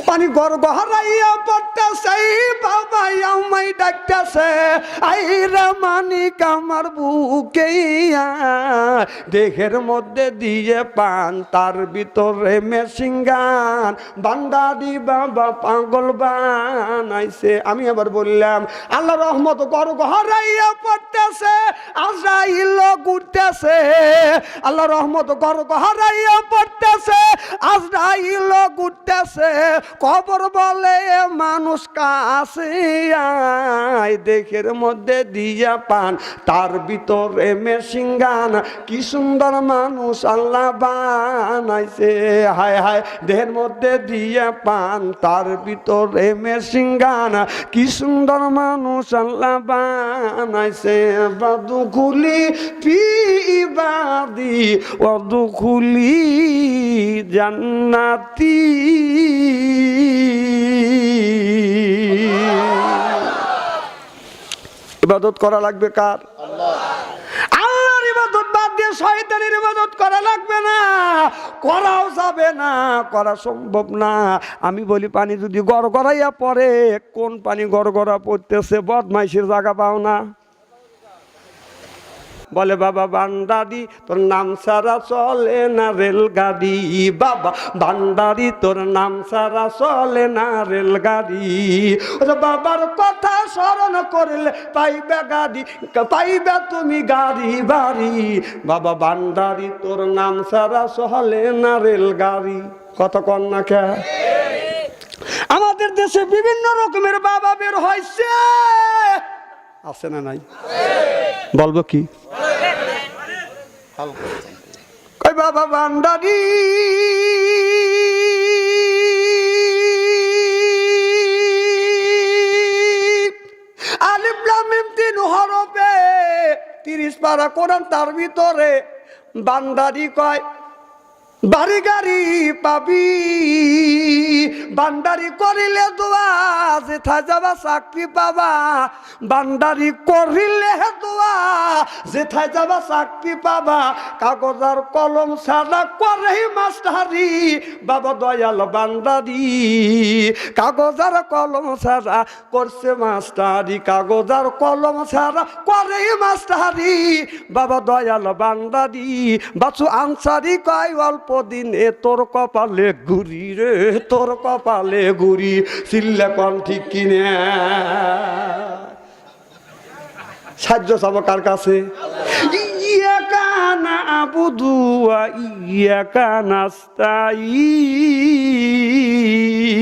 পানি গড়গড়াইয়া পড়তেছে বাবাই আমায় ডাকতেছে আইরা মানিক আমার বুকে দেহের মধ্যে দিয়ে পান তার ভিতরে মেশিন গান বান্দারি বাবা পাগল বানাইছে। আমি আবার বললাম আল্লাহ রহমত গড়গড়াইয়া পড়তেছে আজরাইল ঘুরতেছে আল্লাহ রহমত গড়গড়াইয়া পড়তেছে আজরাইল ঘুরতেছে কবর বলে মানুষ কাছে আয় দেহের মধ্যে দিয়া পান তার ভিতরে মেশিন গান কি সুন্দর মানুষ আল্লাহ বানাইছে। হায় হায় দেহের মধ্যে দিয়া পান তার ভিতরে মেশিন গান কি সুন্দর মানুষ আল্লাহ বানাইছে। বাদুখুলি ফি ইবাদি ওয়াদুখুলি জান্নাতি। ইবাদত করা লাগবে কার? আল্লাহর ইবাদত বাদ দিয়ে শয়তানের ইবাদত করা লাগবে না, করাও যাবে না, করা সম্ভব না। আমি বলি পানি যদি গড়গড়াইয়া পড়ে, কোন পানি গড়গড়া পড়তেছে? বদমাইশের জায়গা পাও না। বলে বাবা বান্দারি তোর নাম সারা চলে না রেলগাড়ি, বাবা বান্দারি তোর নাম সারা চলে না রেলগাড়ি। বাবার কথা স্মরণ করলে পাইবে গাড়ি, পাইবে তুমি গাড়ি বাড়ি। বাবা বান্দারি তোর নাম সারা চলে না রেলগাড়ি। কত কন্যা কে আমাদের দেশে বিভিন্ন রকমের বাবা বের হয়েছে, আছে না নাই? বলবো কি? কই বাবা বান্দারি আলিফ লাম মিম তিন হরফে 30 পারা কোরআন, তার ভিতরে বান্দারি কয় বাড়ি গাড়ি পাবি। বান্দারি করিলে দোয়া যেথায় যাবা চাকরি পাবা, বান্দারি করিলে দোয়া যেথায় যাবা চাকরি পাবা। কাগজ আর কলম ছাড়া করে মাস্টারি, বাবা দয়াল বান্দারি কাগজ আর কলম ছাড়া করছে মাস্টারি, কাগজ আর কলম ছাড়া করে মাস্টারি, বাবা দয়াল বান্দারি। বাছু আনসারি কয় অল্প দিনে তোর কপালে ঘুরি রে, তোর কপালে ঘুরি। চিল্লা কন ঠিক কিনে সাহায্য চাবো কার কাছে? ইয়াকা নাবুদু ওয়া ইয়াকা নাস্তাঈন।